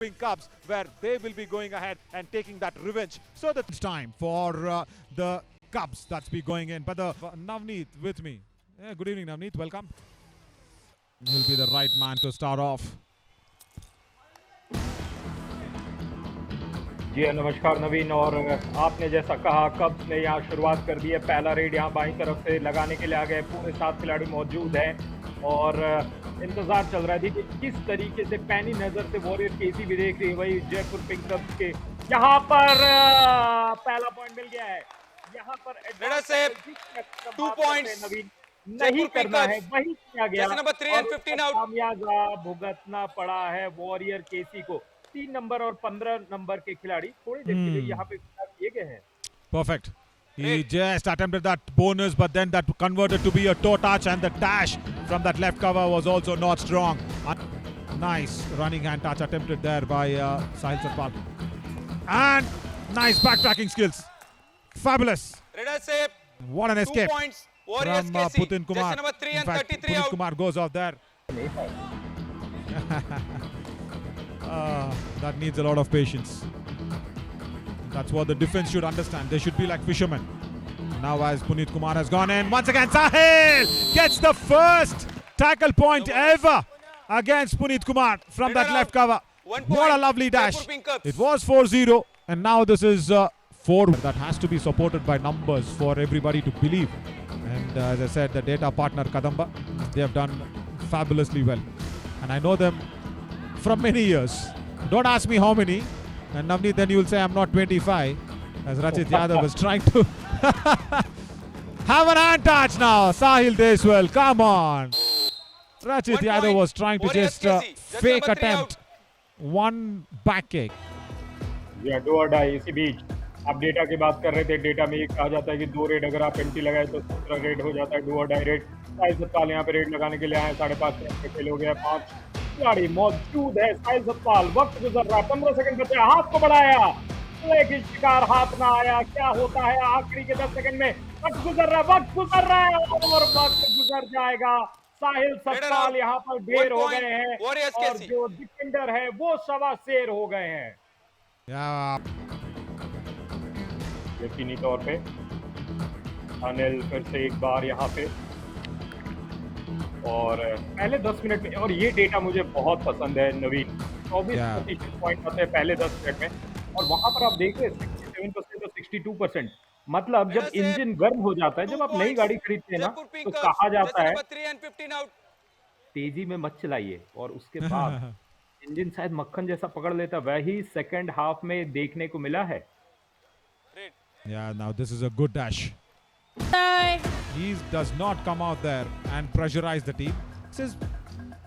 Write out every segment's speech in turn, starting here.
Cubs, where they will be going ahead and taking that revenge. So it's time for the Cubs that's be going in. But the Navneet with me. Yeah, good evening, Navneet. Welcome. He'll be the right man to start off. जी नमस्कार नवीन। और आपने जैसा कहा कब्स ने यहाँ शुरुआत कर दी है। पहला रेड यहाँ बाईं तरफ से लगाने के लिए आ गए। पूरे 7 खिलाड़ी मौजूद हैं और इंतजार चल रहा है कि किस तरीके से पैनी नजर से वॉरियर केसी भी देख रही है। वही जयपुर पिंक कब्स के यहाँ पर पहला पॉइंट मिल गया है। यहाँ पर 2 points नवीन नहीं करना है, वही किया गया। Number 3 and 15 out। खामियाजा भुगतना पड़ा है वॉरियर केसी को। 3 नंबर और 15 नंबर के खिलाड़ी थोड़ी देर के लिए यहाँ पे किए गए हैं। Perfect. He just attempted that bonus, but then that converted to be a toe touch, and the dash from that left cover was also not strong. Nice running hand touch attempted there by Sahil Satpal. And nice backtracking skills. Fabulous. What an escape 2 points. Warriors from KC. Putin Kumar. Number 3 In and fact, 33 Putin out. Kumar goes off there. That needs a lot of patience. That's what the defense should understand. They should be like fishermen. Now as Puneet Kumar has gone in, once again Sahil gets the first tackle point ever against Puneet Kumar from that left cover. What a lovely dash. It was 4-0 and now this is 4. That has to be supported by numbers for everybody to believe. And as I said, the data partner Kadamba, they have done fabulously well. And I know them from many years. Don't ask me how many. And Navneet, then you will say I'm not 25. As Rachit Yadav was trying to have an hand touch now. Sahil Deswal, come on. Rachit Yadav was trying to just fake attempt. One back kick. Do और die. इसी बीच आप data की बात कर रहे थे। Data में ये कहा जाता है कि 2 रेड अगर आप एंटी लगाए तो 17 रेड हो जाता है। डू और डाई रेड। साहिल सतपाल यहाँ पे रेड लगाने के लिए आए। 5.5 मिनट में खेल हो गया। 5 खिलाड़ी मौजूद है। साहिल सतपाल, वक्त गुजर रहा, 15 सेकंड बचे। हाथ को बढ़ाया लेकिन शिकार हाथ ना आया। क्या होता है आखिरी के 10 सेकंड में? वक्त गुजर रहा है और वक्त गुजर जाएगा। साहिल सतपाल यहाँ पर ढेर हो गए हैं और जो डिफेंडर है वो सवा शेर हो गए हैं। यकीनी तौर पे अनिल फिर से एक बार यहाँ पे और पहले 10 मिनट में। और ये डेटा मुझे बहुत पसंद है नवीन। 24% पॉइंट आते हैं पहले 10 मिनट में और वहां पर आप देख रहे हैं 67% और 62%। मतलब जब इंजन गर्म हो जाता है, जब आप नई गाड़ी खरीदते हैं ना, तो कहा जाता है तेजी में मत चलाइए और उसके बाद इंजन शायद मक्खन जैसा पकड़ लेता। वही सेकंड हाफ में देखने को मिला है। Yeah, now this is a good dash. He does not come out there and pressurize the team. He says,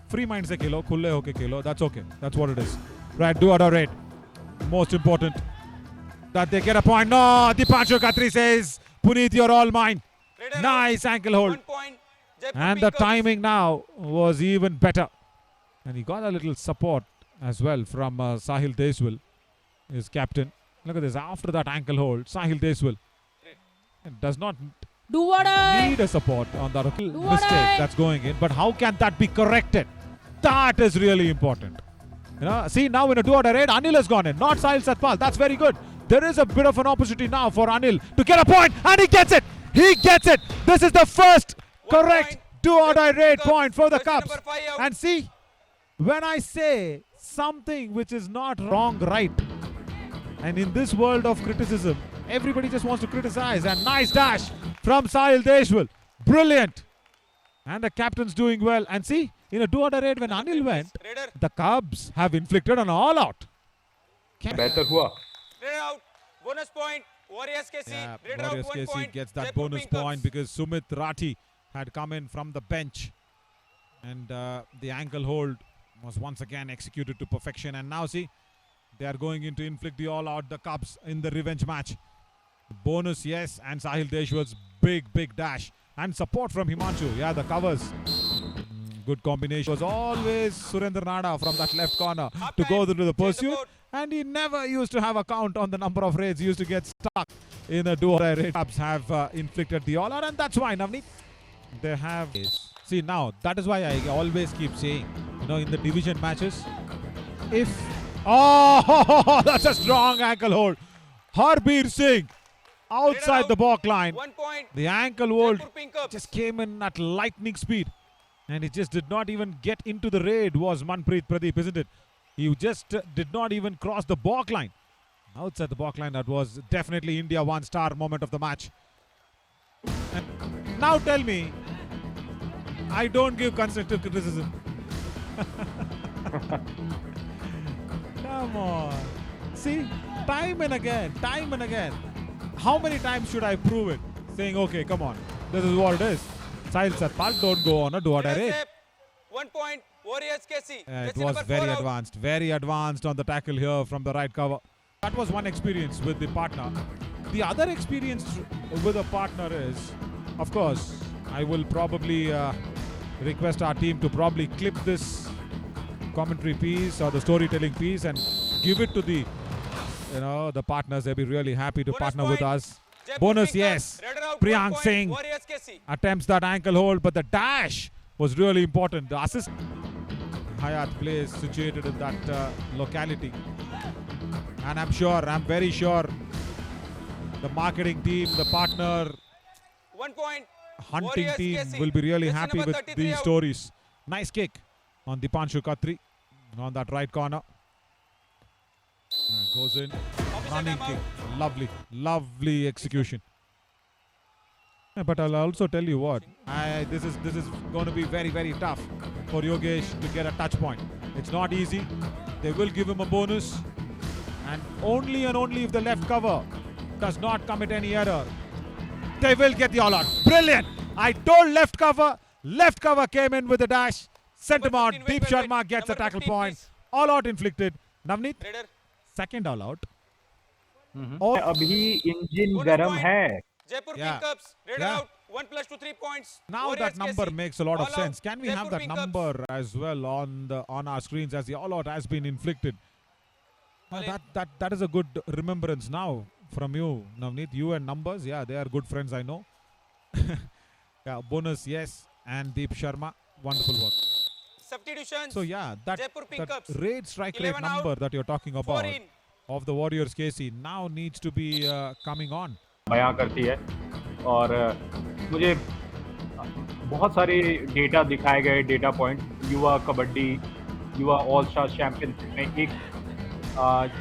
free mind se khelo, khulle hoke khelo. That's okay. That's what it is. Right, do or rate. Most important that they get a point. No, Dipanshu Khatri says, Puneet, you're all mine. Nice ankle hold. And the timing now was even better. And he got a little support as well from Sahil Deswal, his captain. Look at this. After that ankle hold, Sahil Deswal does not need a support on that mistake that's going in. But how can that be corrected? That is really important. You know, see now in a do or die raid, Anil has gone in, not Sahil Satpal. That's very good. There is a bit of an opportunity now for Anil to get a point, and he gets it. He gets it. This is the first correct do or die raid point for the Cubs. And see, when I say something which is not wrong, right. And in this world of criticism, everybody just wants to criticize. And nice dash from Sahil Deswal. Brilliant. And the captain's doing well. And see, in a do or die raid when Anil went, the Cubs have inflicted an all-out. बेहतर हुआ। Bonus point. Warriors KC. Yeah, Warriors KC gets that bonus point because Sumit Rathi had come in from the bench. And the ankle hold was once again executed to perfection. And now see, they are going in to inflict the all-out, the Cubs, in the revenge match. Bonus, yes, and Sahil Deswal's big dash. And support from Himanshu. Yeah, the covers. Good combination. It was always Surendra Nada from that left corner to go into the pursuit. And he never used to have a count on the number of raids. He used to get stuck in a do-or-die raid. Cubs have inflicted the all-out, and that's why, Navneet, they have... See, now, that is why I always keep saying, you know, in the division matches, if Oh, that's a strong ankle hold. Harbeer Singh outside the back line. 1 point. The ankle hold Jaipur Pink Cups. just came in at lightning speed. And it just did not even get into the raid, was Manpreet Pradeep, isn't it? He just did not even cross the back line. Outside the back line, that was definitely India one-star moment of the match. And now tell me, I don't give constructive criticism. Come on. See, time and again. How many times should I prove it? Saying, okay, come on, this is what it is. Sahil Satpal, don't go on a do-or-die raid. 1 point. Warriors KC. It Jersey was number very 4 out. advanced on the tackle here from the right cover. That was one experience with the partner. The other experience with a partner is, of course, I will probably request our team to probably clip this commentary piece or the storytelling piece and give it to the partners. They'll be really happy to Bonus partner with point. us. Jaipur Bonus, Pink Cups. yes. Raider out, 1 Priyank point. Singh Warriors KC. attempts that ankle hold, but the dash was really important. The assist. Hayat plays situated in that locality. And I'm very sure the marketing team, the partner 1 point. hunting Warriors team KC. will be really Jersey happy number with 33 these out. stories. Nice kick on Dipanshu Khatri on that right corner. And goes in. Running time kick. out. Lovely execution. Yeah, but I'll also tell you what, this is going to be very, very tough for Yogesh to get a touch point. It's not easy. They will give him a bonus, and only if the left cover does not commit any error, they will get the all-out. Brilliant! I told left cover. Left cover came in with a dash. Sent him Number out. 15, Deep wait. Sharma gets a Number tackle 15, point. please. All-out inflicted. Navneet, Raider. second all-out. अभी engine Bonus गरम point. है. Jaipur Yeah. Pink Cups. Raider Yeah. out. 1 plus 2 3 points. Now Warriors that number KC. makes a lot of All out. sense. Can we have Jaipur that Pink Cups. number as well on our screens as the all-out has been inflicted? That is a good remembrance now from you, Navneet. You and numbers, yeah, they are good friends, I know. Yeah, bonus, yes, and Deep Sharma, wonderful work. Substitutions. So yeah, that Jaipur Pink Cups. raid strike rate 11 out, number that you're talking 4 about in. of the Warriors KC now needs to be coming on. बयां करती है और मुझे बहुत सारे data दिखाए गए, data point युवा कबड्डी, युवा ऑल स्टार चैंपियनशिप में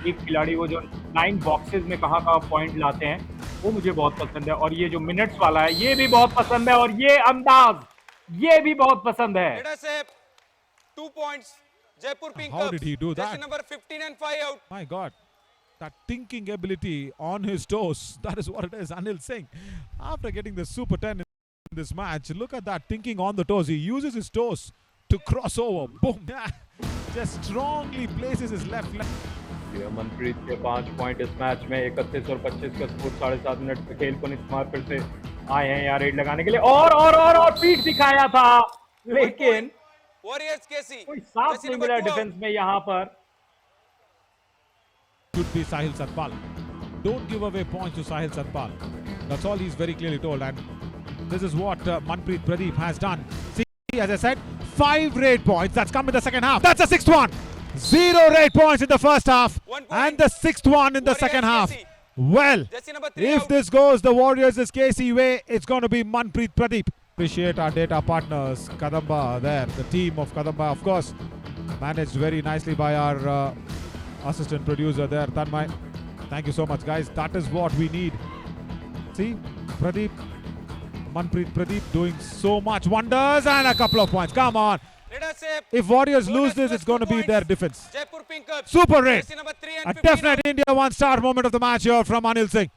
एक खिलाड़ी वो जो 9 बॉक्सेस में कहाँ पॉइंट लाते हैं वो मुझे बहुत पसंद है, और ये जो मिनट्स वाला है ये भी बहुत पसंद है, और ये अंदाज ये भी बहुत पसंद है. Raider save. 2 points. Jaipur Pink How Cups. did he do Jersey that? number 15 and 5 out. My God, that thinking ability on his toes, that is what it is. Anil Singh, after getting the Super 10 in this match, look at that thinking on the toes. He uses his toes to cross over. Boom. Just strongly places his left leg. Manpreet के 5 point इस match में 31 और 25 का score 7.5 minute पे खेल पुनीत कुमार फिर से आए हैं यहाँ रेड लगाने के लिए, और पीठ दिखाया था, लेकिन Warriors KC. कोई साफ Jersey नहीं number मिला 2 out. डिफेंस में यहाँ पर. Should be Sahil Satpal. Don't give away points to Sahil Satpal. That's all he's very clearly told. And this is what Manpreet Pradeep has done. See, as I said, 5 raid points. That's come in the second half. That's the 6th one. 0 raid points in the first half. 1 point. And the 6th one in the Warriors second half. KC. Well, Jersey number 3 if out. this goes the Warriors' KC way, it's going to be Manpreet Pradeep. Appreciate our data partners, Kadamba there, the team of Kadamba, of course, managed very nicely by our assistant producer there, Tanmay. Thank you so much, guys. That is what we need. See, Pradeep, Manpreet Pradeep doing so much wonders, and a couple of points. Come on. Raider save. If Warriors Bonus lose this, plus it's going to 2 be their points. defense. Jaipur Pink Cups. Super raid. Jersey number 3 A and 15 definite out. India one-star moment of the match here from Anil Singh.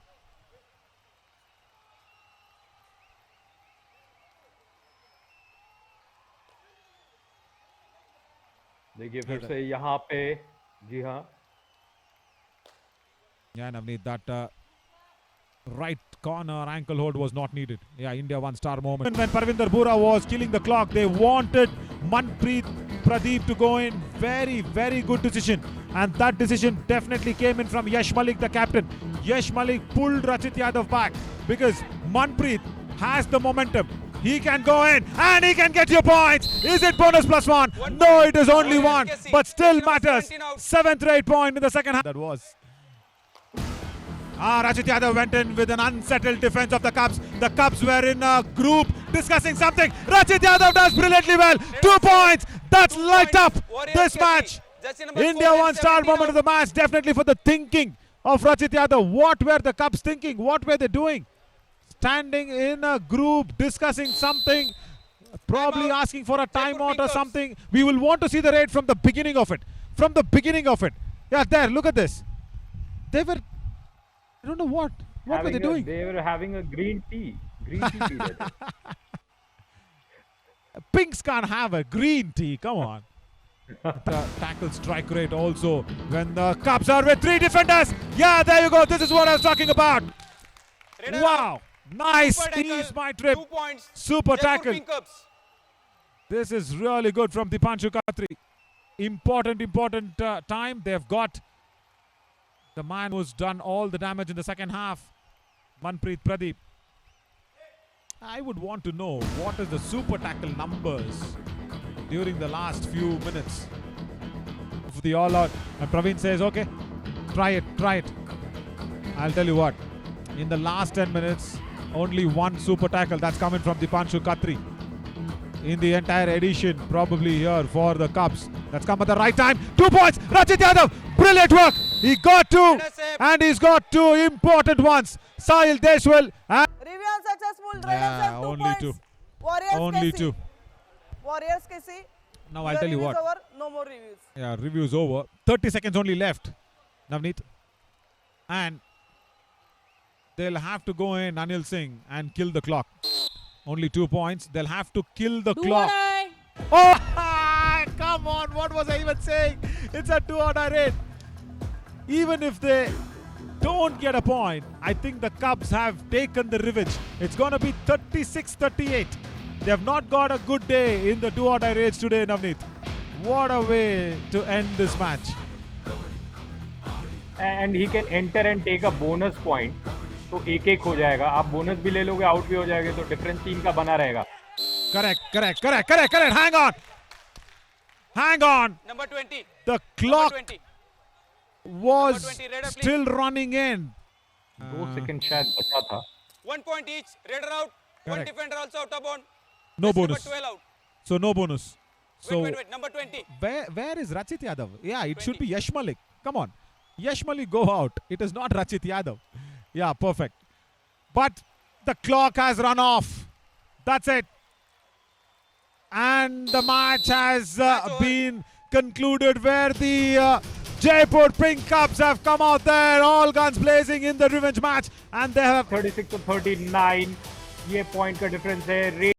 देखिए फिर से यहाँ पे, जी हाँ, Yeah, Navneet, that right corner ankle hold was not needed. Yeah, India one-star moment. When Parvinder Bura was killing the clock, they wanted Manpreet Pradeep to go in. Very, very good decision. And that decision definitely came in from Yash Malik, the captain. Yash Malik pulled Rachit Yadav back because Manpreet has the momentum. He can go in and he can get you points. Is it bonus plus one? No, it is only one, but still matters. 7th rate point in the second half. That was. Rachit Yadav went in with an unsettled defense of the Cubs. The Cubs were in a group discussing something. Rachit Yadav does brilliantly well. 2 points. That's light up this match. India won star moment of the match. Definitely for the thinking of Rachit Yadav. What were the Cubs thinking? What were they doing? Standing in a group discussing something. Probably asking for a timeout or something. We will want to see the raid from the beginning of it. From the beginning of it. Yeah, there. Look at this. They were... I don't know what. What were they doing? They were having a green tea. Green tea period. Pinks can't have a green tea. Come on. The tackle strike rate also when the Cubs are with 3 defenders. Yeah, there you go. This is what I was talking about. Wow. Nice. Ease my trip. 2 points. Super Jaipur tackle. Pink Cubs. This is really good from Dipanshu Khatri. Important time. They've got the man who's done all the damage in the second half, Manpreet Pradeep. I would want to know what is the super tackle numbers during the last few minutes of the all-out. And Praveen says, okay, try it. I'll tell you what, in the last 10 minutes, only 1 super tackle that's coming from Dipanshu Khatri. In the entire edition, probably here for the Cubs. That's come at the right time. 2 points. Rachit Yadav. Brilliant work. He got 2. And he's got 2 important ones. Sahil Deshwal. And Review unsuccessful. Raiders have 2 only points. 2. Warriors Only KC. 2. Warriors KC. Now I'll tell you what. Over, no more reviews. Yeah, review's over. 30 seconds only left. Navneet. And they'll have to go in, Anil Singh, and kill the clock. Only 2 points. They'll have to kill the clock. Oh, come on. What was I even saying? It's a 2-or-die raid. Even if they don't get a point, I think the Cubs have taken the revenge. It's going to be 36-38. They have not got a good day in the 2-or-die raids today, Navneet. What a way to end this match. And he can enter and take a bonus point. तो 1-1 हो जाएगा. आप bonus भी ले लोगे, out भी हो जाएगा, तो डिफरेंस 3 का बना रहेगा. Correct. Hang on. Number 20. The clock Number 20. was Number 20, Raider, still running in. 2 second शायद बचा था. 1 point each. Raider out. One Correct. defender also out of bound. No That's bonus. Number 12 out. So no bonus. So Wait. Number 20. where is Rachit Yadav? Yeah, it should be Yash Malik. Come on. Yash Malik, go out. It is not Rachit Yadav. Yeah, perfect. But the clock has run off. That's it. And the match has been concluded where the Jaipur Pink Cubs have come out there, all guns blazing in the revenge match. And they have 36-39. ये point का difference है.